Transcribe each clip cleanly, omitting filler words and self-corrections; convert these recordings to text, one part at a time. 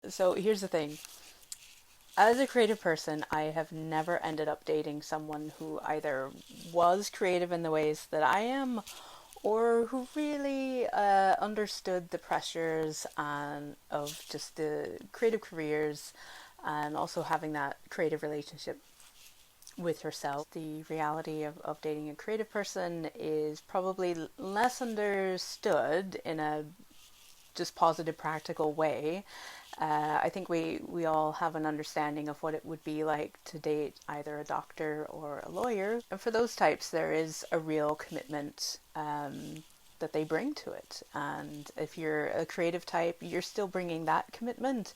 So here's the thing. As a creative person, I have never ended up dating someone who either was creative in the ways that I am or who really understood the pressures and of just the creative careers and also having that creative relationship with yourself. The reality of dating a creative person is probably less understood in a just positive, practical way. I think we all have an understanding of what it would be like to date either a doctor or a lawyer. And for those types, there is a real commitment that they bring to it. And if you're a creative type, you're still bringing that commitment.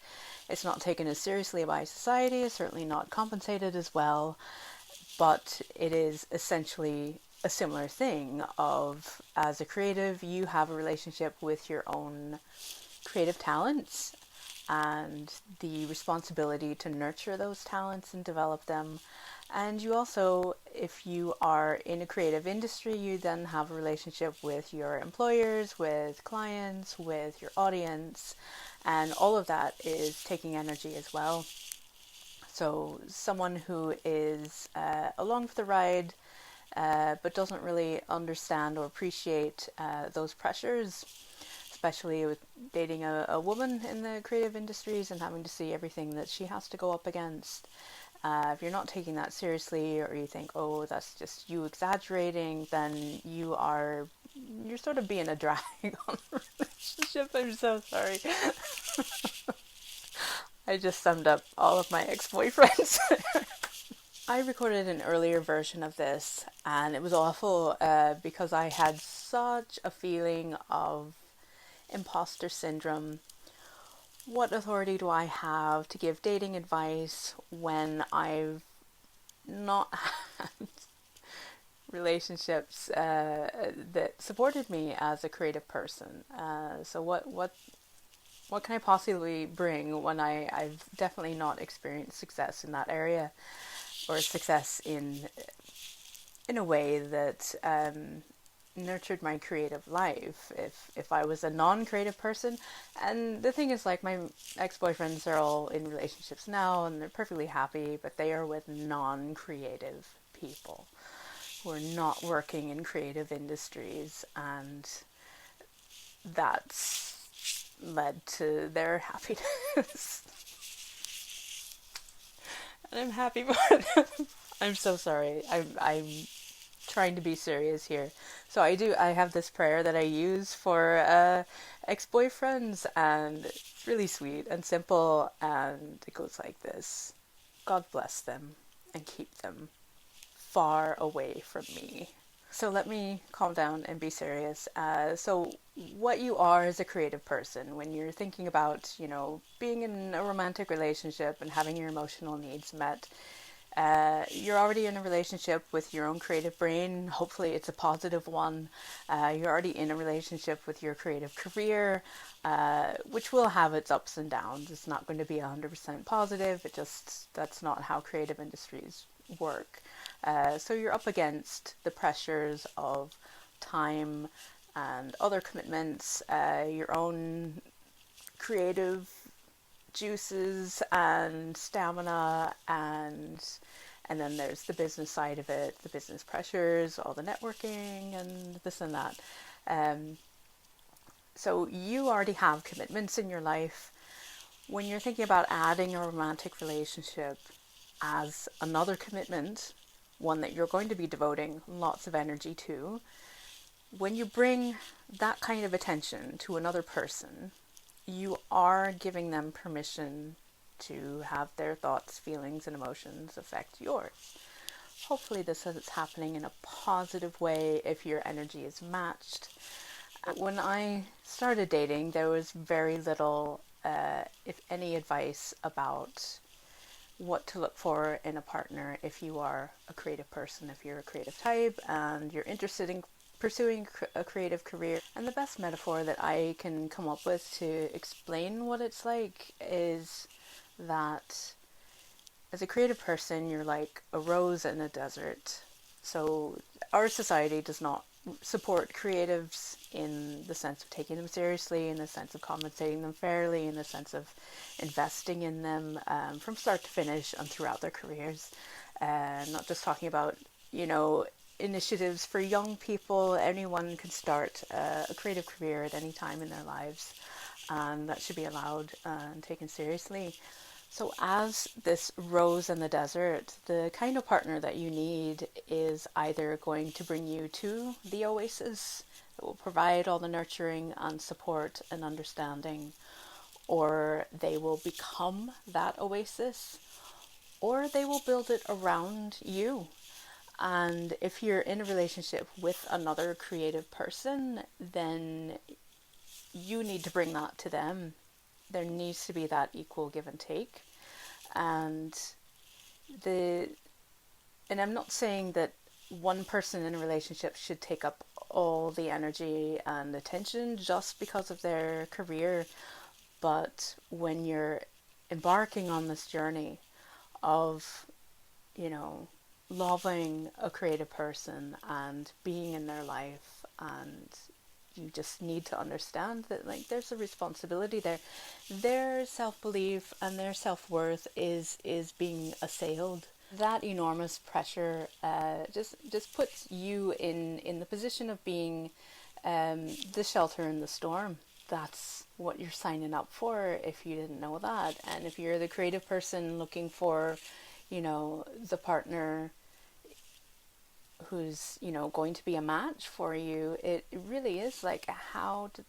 It's not taken as seriously by society, it's certainly not compensated as well, but it is essentially a similar thing of as a creative you have a relationship with your own creative talents and the responsibility to nurture those talents and develop them. And you also, if you are in a creative industry, you then have a relationship with your employers, with clients, with your audience, and all of that is taking energy as well. So, someone who is along for the ride but doesn't really understand or appreciate those pressures, especially with dating a woman in the creative industries and having to see everything that she has to go up against. If you're not taking that seriously, or you think, oh, that's just you exaggerating, then you're sort of being a drag on the relationship. I'm so sorry. I just summed up all of my ex-boyfriends. I recorded an earlier version of this, and it was awful because I had such a feeling of imposter syndrome. What authority do I have to give dating advice when I've not had relationships that supported me as a creative person? So what can I possibly bring when I've definitely not experienced success in that area, or success in a way that nurtured my creative life if I was a non-creative person. And the thing is, like, my ex-boyfriends are all in relationships now and they're perfectly happy, but they are with non-creative people who are not working in creative industries, and that's led to their happiness. And I'm happy for them. I'm so sorry. I'm trying to be serious here. So I have this prayer that I use for ex-boyfriends, and it's really sweet and simple, and it goes like this. God bless them and keep them far away from me. So let me calm down and be serious. So what you are as a creative person, when you're thinking about, being in a romantic relationship and having your emotional needs met, you're already in a relationship with your own creative brain. Hopefully, it's a positive one. You're already in a relationship with your creative career, which will have its ups and downs. It's not going to be 100% positive. That's not how creative industries work. So you're up against the pressures of time and other commitments, your own creative juices and stamina, and then there's the business side of it, the business pressures, all the networking and this and that. um, so you already have commitments in your life. When you're thinking about adding a romantic relationship as another commitment, one that you're going to be devoting lots of energy to, when you bring that kind of attention to another person, you are giving them permission to have their thoughts, feelings, and emotions affect yours. Hopefully, this is happening in a positive way if your energy is matched. When I started dating, there was very little, if any, advice about what to look for in a partner if you are a creative person, if you're a creative type and you're interested in pursuing a creative career. And the best metaphor that I can come up with to explain what it's like is that as a creative person, you're like a rose in a desert. So our society does not support creatives in the sense of taking them seriously, in the sense of compensating them fairly, in the sense of investing in them from start to finish and throughout their careers. Not just talking about, you know, initiatives for young people. Anyone can start a creative career at any time in their lives, and that should be allowed and taken seriously. So, as this rose in the desert, the kind of partner that you need is either going to bring you to the oasis that will provide all the nurturing and support and understanding, or they will become that oasis, or they will build it around you. And if you're in a relationship with another creative person, then you need to bring that to them. There needs to be that equal give and take. And the and I'm not saying that one person in a relationship should take up all the energy and attention just because of their career, but when you're embarking on this journey of, you know, loving a creative person and being in their life, and you just need to understand that, like, there's a responsibility there. Their self-belief and their self-worth is being assailed. That enormous pressure just puts you in the position of being the shelter in the storm. That's what you're signing up for, if you didn't know that. And if you're the creative person looking for, you know, the partner who's, you know, going to be a match for you, it really is like, how did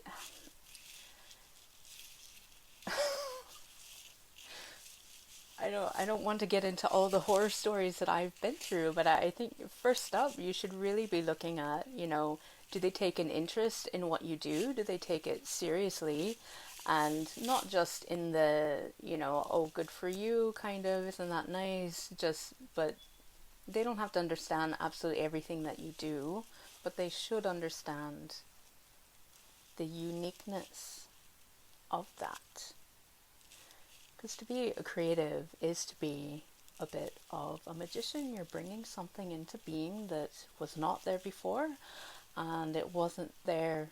I don't want to get into all the horror stories that I've been through, but I think first up you should really be looking at, you know, do they take an interest in what you do? Do they take it seriously? And not just in the, you know, oh, good for you kind of, isn't that nice? Just, but they don't have to understand absolutely everything that you do, but they should understand the uniqueness of that. Because to be a creative is to be a bit of a magician. You're bringing something into being that was not there before, and it wasn't there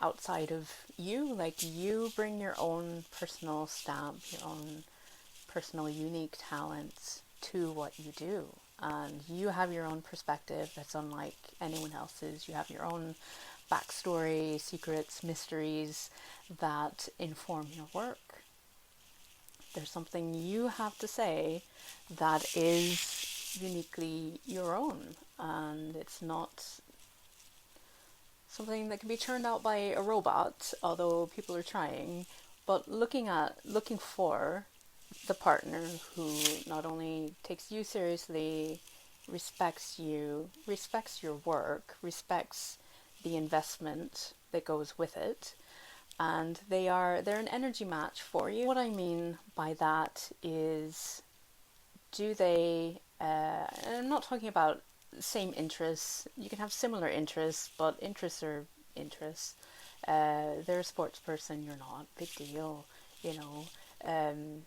outside of you. Like, you bring your own personal stamp, your own personal unique talents to what you do, and you have your own perspective that's unlike anyone else's. You have your own backstory, secrets, mysteries that inform your work. There's something you have to say that is uniquely your own, and it's not something that can be churned out by a robot, although people are trying. But looking for the partner who not only takes you seriously, respects you, respects your work, respects the investment that goes with it, and they're an energy match for you. What I mean by that is, do they and I'm not talking about same interests. You can have similar interests, but interests are interests. They're a sports person, you're not. Big deal, you know. um,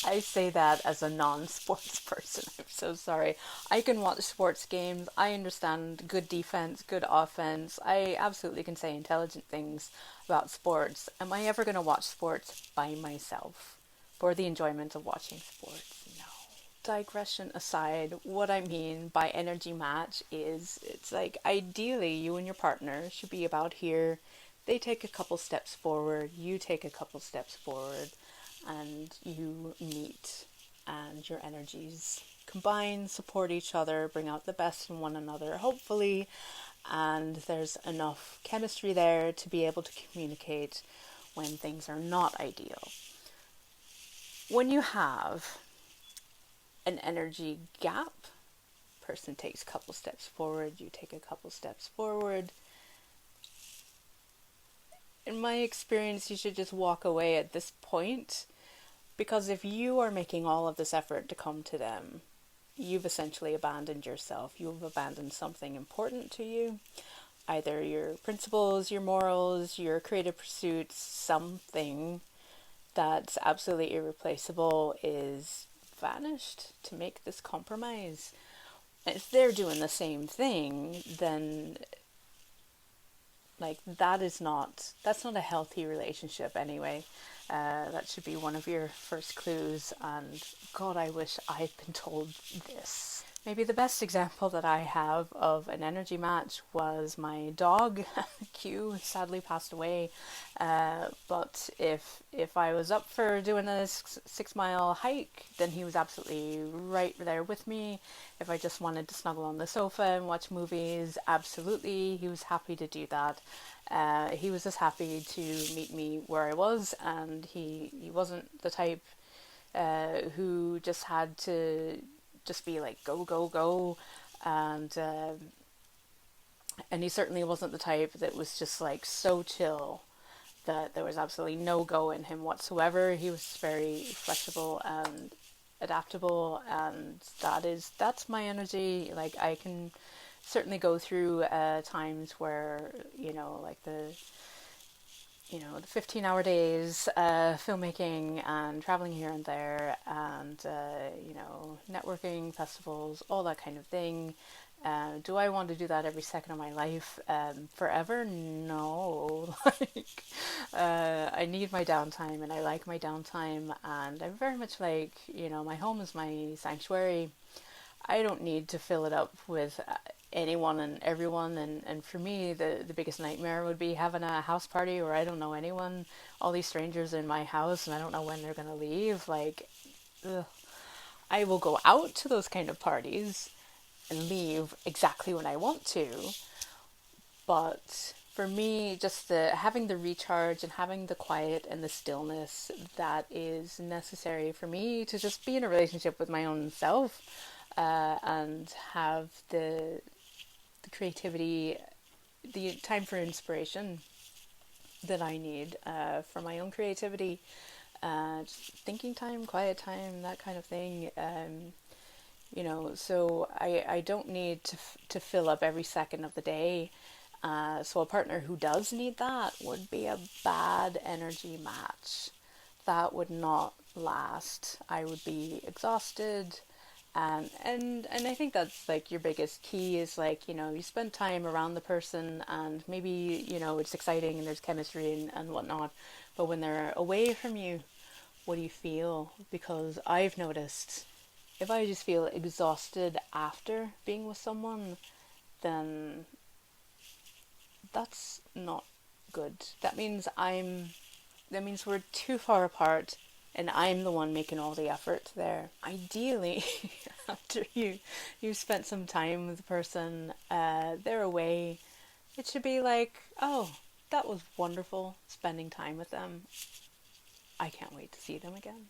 I say that as a non-sports person. I'm so sorry. I can watch sports games. I understand good defense, good offense. I absolutely can say intelligent things about sports. Am I ever going to watch sports by myself for the enjoyment of watching sports? No. Digression aside, what I mean by energy match is, it's like, ideally you and your partner should be about here. They take a couple steps forward, you take a couple steps forward, and you meet, and your energies combine, support each other, bring out the best in one another, hopefully, and there's enough chemistry there to be able to communicate when things are not ideal. When you have an energy gap, person takes a couple steps forward, you take a couple steps forward. In my experience, you should just walk away at this point, because if you are making all of this effort to come to them, you've essentially abandoned yourself. You've abandoned something important to you, either your principles, your morals, your creative pursuits. Something that's absolutely irreplaceable is vanished to make this compromise. if they're doing the same thing, then like that's not a healthy relationship anyway. That should be one of your first clues. And God, I wish I'd been told this. Maybe the best example that I have of an energy match was my dog. Q sadly passed away. But if I was up for doing a 6 mile hike, then he was absolutely right there with me. If I just wanted to snuggle on the sofa and watch movies, absolutely, he was happy to do that. He was just happy to meet me where I was, and he wasn't the type who just had to just be like go go go, and and he certainly wasn't the type that was just like so chill that there was absolutely no go in him whatsoever. He was very flexible and adaptable, and that's my energy. Like I can certainly go through times where like the 15-hour days, filmmaking and traveling here and there, and networking, festivals, all that kind of thing. Do I want to do that every second of my life, forever? No. Like, I need my downtime, and I like my downtime, and I'm very much like, my home is my sanctuary. I don't need to fill it up with anyone and everyone. And for me, the biggest nightmare would be having a house party where I don't know anyone, all these strangers in my house, and I don't know when they're going to leave. Like, ugh. I will go out to those kind of parties and leave exactly when I want to. But for me, just having the recharge and having the quiet and the stillness that is necessary for me to just be in a relationship with my own self, and have the creativity, the time for inspiration that I need for my own creativity, just thinking time, quiet time, that kind of thing. So I don't need to fill up every second of the day. So a partner who does need that would be a bad energy match. That would not last. I would be exhausted. And I think that's like your biggest key is like, you spend time around the person, and maybe, it's exciting and there's chemistry and whatnot. But when they're away from you, what do you feel? Because I've noticed if I just feel exhausted after being with someone, then that's not good. That means we're too far apart, and I'm the one making all the effort there. Ideally, after you spent some time with the person, they're away, it should be like, oh, that was wonderful spending time with them. I can't wait to see them again.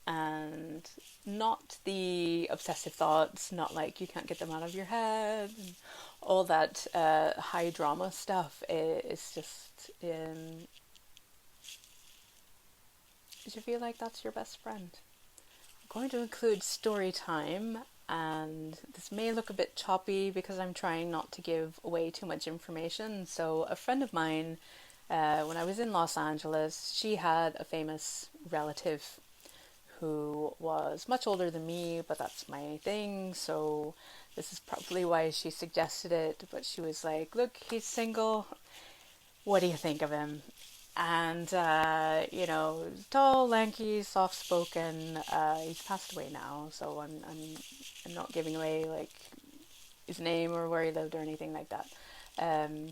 And not the obsessive thoughts, not like you can't get them out of your head, and all that high drama stuff. It's just, you should feel like that's your best friend. I'm going to include story time, and this may look a bit choppy because I'm trying not to give away too much information. So a friend of mine, when I was in Los Angeles, she had a famous relative who was much older than me, but that's my thing, so this is probably why she suggested it. But she was like, look, he's single, what do you think of him? And tall, lanky, soft spoken. He's passed away now, so I'm not giving away like his name or where he lived or anything like that. um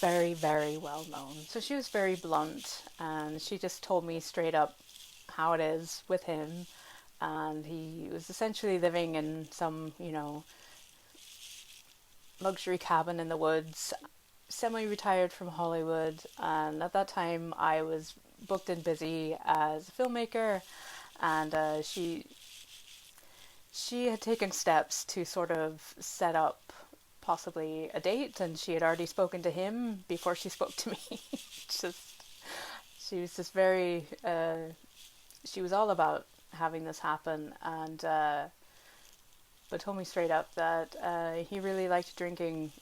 Very, very well known. So she was very blunt, and she just told me straight up how it is with him. And he was essentially living in some, luxury cabin in the woods, semi-retired from Hollywood. And at that time, I was booked and busy as a filmmaker, and she had taken steps to sort of set up possibly a date, and she had already spoken to him before she spoke to me. just she was just very she was all about having this happen, and but told me straight up that he really liked drinking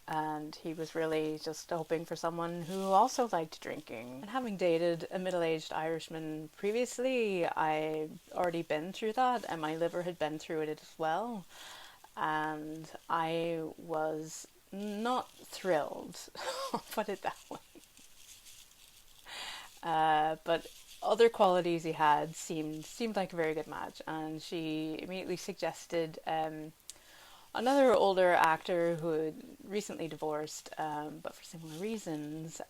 and he was really just hoping for someone who also liked drinking. And having dated a middle-aged Irishman previously, I'd already been through that, and my liver had been through it as well. And I was not thrilled, I'll put it that way. But other qualities he had seemed like a very good match, and she immediately suggested another older actor who had recently divorced, but for similar reasons,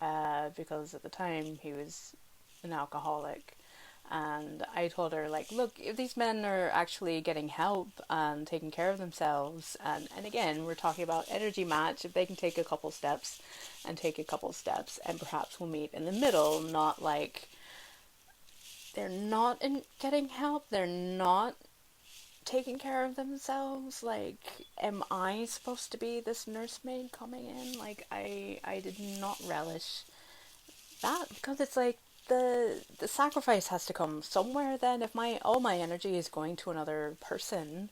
because at the time he was an alcoholic. And I told her, like, look, if these men are actually getting help and taking care of themselves, and again, we're talking about energy match, if they can take a couple steps and take a couple steps, and perhaps we'll meet in the middle, not like they're not in getting help, they're not taking care of themselves. Like, am I supposed to be this nursemaid coming in? Like, I did not relish that, because it's like the sacrifice has to come somewhere. Then if my all my energy is going to another person,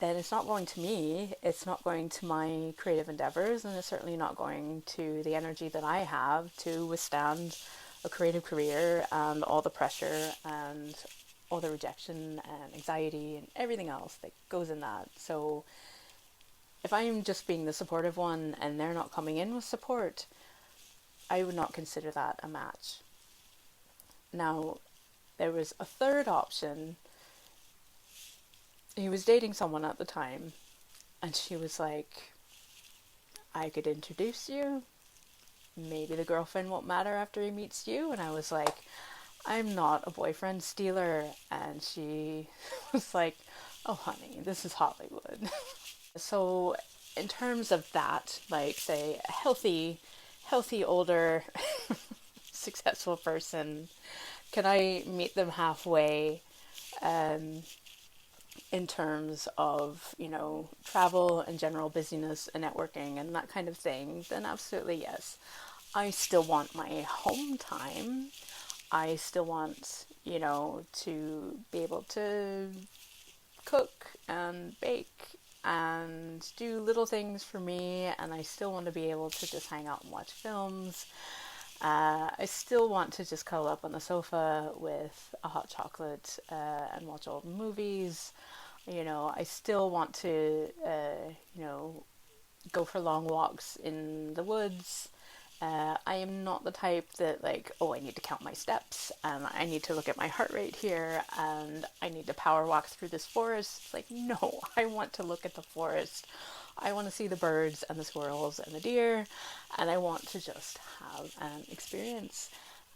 then it's not going to me, it's not going to my creative endeavors, and it's certainly not going to the energy that I have to withstand a creative career and all the pressure and all the rejection and anxiety and everything else that goes in that. So if I'm just being the supportive one and they're not coming in with support, I would not consider that a match. Now, there was a third option. He was dating someone at the time, and she was like, I could introduce you. Maybe the girlfriend won't matter after he meets you. And I was like, I'm not a boyfriend stealer. And she was like, oh, honey, this is Hollywood. So, in terms of that, like, say, a healthy, older, successful person, can I meet them halfway in terms of, travel and general busyness and networking and that kind of thing? Then absolutely yes. I still want my home time. I still want, to be able to cook and bake and do little things for me, and I still want to be able to just hang out and watch films. I still want to just curl up on the sofa with a hot chocolate and watch old movies. I still want to, go for long walks in the woods. I am not the type that, like, oh, I need to count my steps and I need to look at my heart rate here and I need to power walk through this forest. It's like, no, I want to look at the forest. I want to see the birds and the squirrels and the deer, and I want to just have an experience.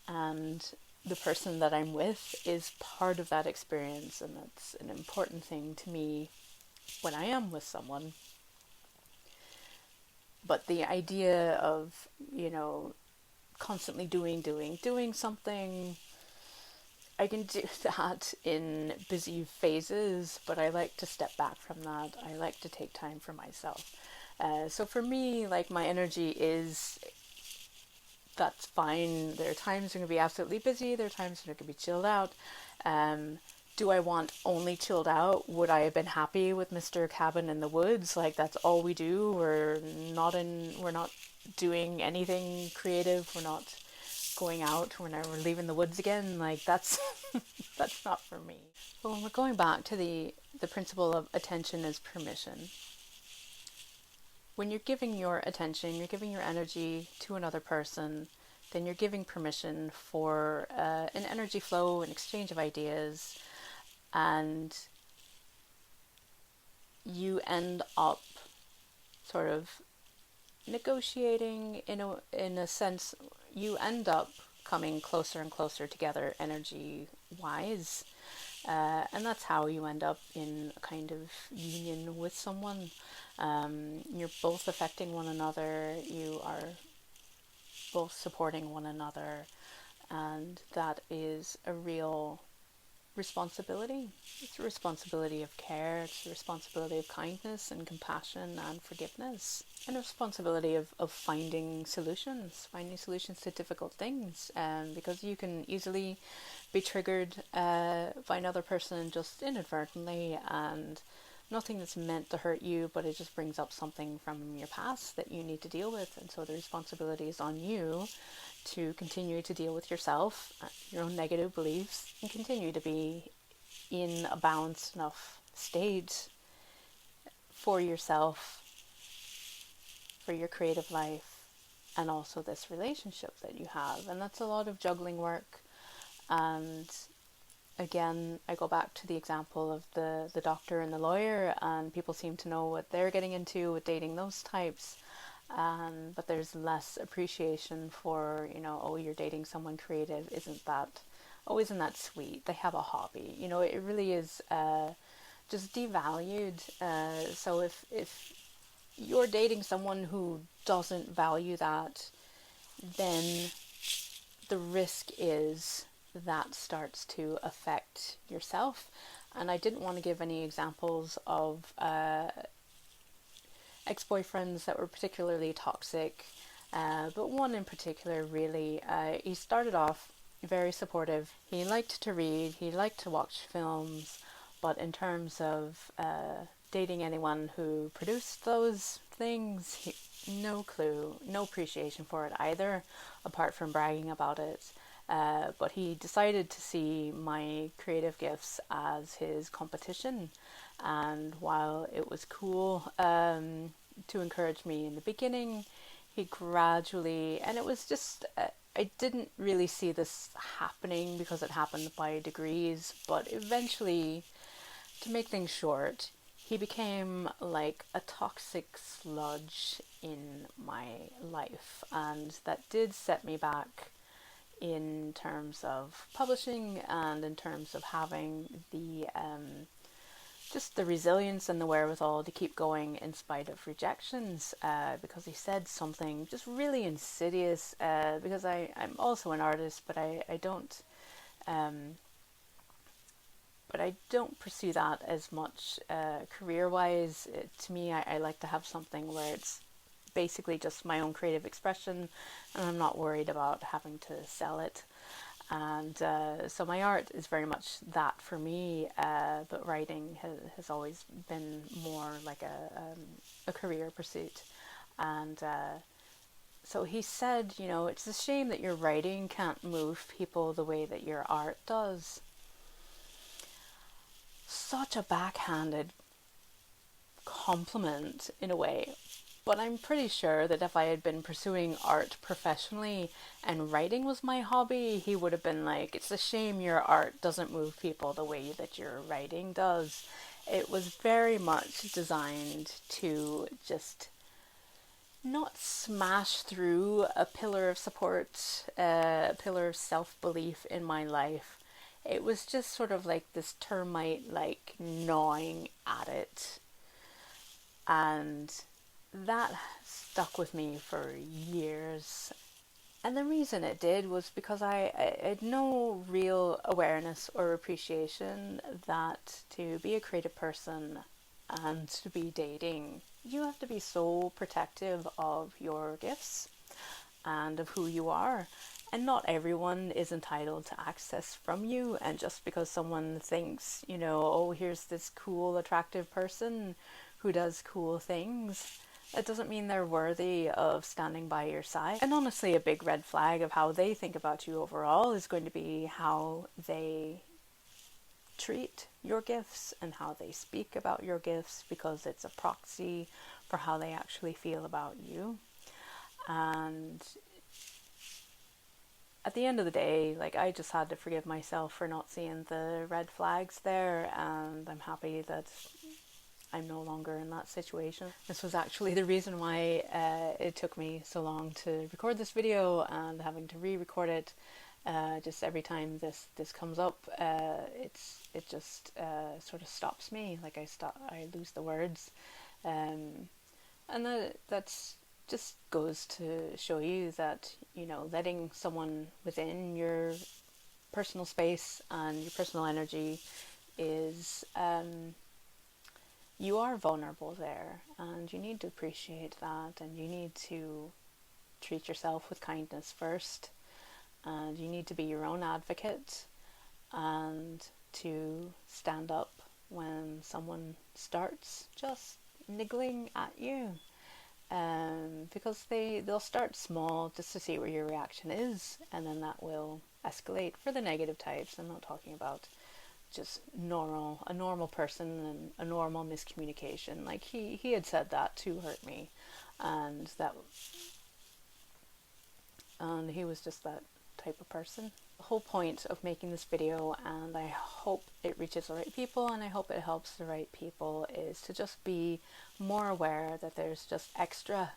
And the person that I'm with is part of that experience, and that's an important thing to me when I am with someone. But the idea of, constantly doing something, I can do that in busy phases, but I like to step back from that. I like to take time for myself. So for me, like, my energy is, that's fine. There are times I'm going to be absolutely busy. There are times when I can be chilled out. Do I want only chilled out? Would I have been happy with Mr. Cabin in the Woods? Like, that's all we do. We're not doing anything creative. We're not going out. We're leaving the woods again. Like, that's that's not for me. But when we're going back to the principle of attention as permission, when you're giving your attention, you're giving your energy to another person, then you're giving permission for an energy flow, an exchange of ideas, and you end up sort of negotiating in a sense. You end up coming closer and closer together energy wise, and that's how you end up in a kind of union with someone. You're both affecting one another, you are both supporting one another, and that is a real responsibility. It's a responsibility of care, it's a responsibility of kindness and compassion and forgiveness, and a responsibility of finding solutions to difficult things, because you can easily be triggered by another person just inadvertently, and nothing that's meant to hurt you, but it just brings up something from your past that you need to deal with. And so the responsibility is on you to continue to deal with yourself, your own negative beliefs, and continue to be in a balanced enough state for yourself, for your creative life, and also this relationship that you have. And that's a lot of juggling work. And again, I go back to the example of the doctor and the lawyer, and people seem to know what they're getting into with dating those types. But there's less appreciation for, oh, you're dating someone creative. Isn't that sweet? They have a hobby. It really is just devalued. So if you're dating someone who doesn't value that, then the risk is that starts to affect yourself. And I didn't want to give any examples of ex-boyfriends that were particularly toxic, but one in particular really, he started off very supportive. He liked to read, he liked to watch films, but in terms of dating anyone who produced those things, no clue, no appreciation for it either, apart from bragging about it. But he decided to see my creative gifts as his competition. And while it was cool to encourage me in the beginning, he gradually, and it was just, I didn't really see this happening because it happened by degrees, but eventually, to make things short, he became like a toxic sludge in my life. And that did set me back in terms of publishing and in terms of having the just the resilience and the wherewithal to keep going in spite of rejections, because he said something just really insidious, because I'm also an artist, but I don't pursue that as much career-wise. To me, I like to have something where it's basically just my own creative expression, and I'm not worried about having to sell it. And so my art is very much that for me, but writing has always been more like a career pursuit. And so he said, it's a shame that your writing can't move people the way that your art does. Such a backhanded compliment in a way. But I'm pretty sure that if I had been pursuing art professionally and writing was my hobby, he would have been like, it's a shame your art doesn't move people the way that your writing does. It was very much designed to just not smash through a pillar of support, a pillar of self-belief in my life. It was just sort of like this termite, like, gnawing at it. And that stuck with me for years. And the reason it did was because I had no real awareness or appreciation that to be a creative person and to be dating, you have to be so protective of your gifts and of who you are. And not everyone is entitled to access from you. And just because someone thinks, oh, here's this cool, attractive person who does cool things, that doesn't mean they're worthy of standing by your side. And honestly, a big red flag of how they think about you overall is going to be how they treat your gifts and how they speak about your gifts, because it's a proxy for how they actually feel about you. And at the end of the day, like, I just had to forgive myself for not seeing the red flags there, and I'm happy that I'm no longer in that situation. This was actually the reason why it took me so long to record this video, and having to re-record it just every time this comes up, it just sort of stops me. Like, I lose the words, and that's just goes to show you that, letting someone within your personal space and your personal energy is, you are vulnerable there, and you need to appreciate that, and you need to treat yourself with kindness first, and you need to be your own advocate and to stand up when someone starts just niggling at you. Because they'll start small just to see where your reaction is, and then that will escalate. For the negative types, I'm not talking about just a normal person and a normal miscommunication. Like he had said that to hurt me, and he was just that type of person. The whole point of making this video, and I hope it reaches the right people and I hope it helps the right people, is to just be more aware that there's just extra.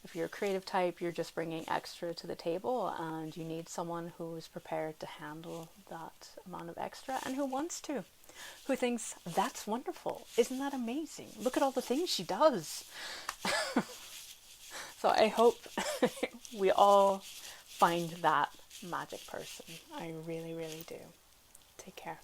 If you're a creative type, you're just bringing extra to the table, and you need someone who is prepared to handle that amount of extra, and who wants to, who thinks, that's wonderful, isn't that amazing, look at all the things she does. So I hope we all find that magic person. I really, really do. Take care.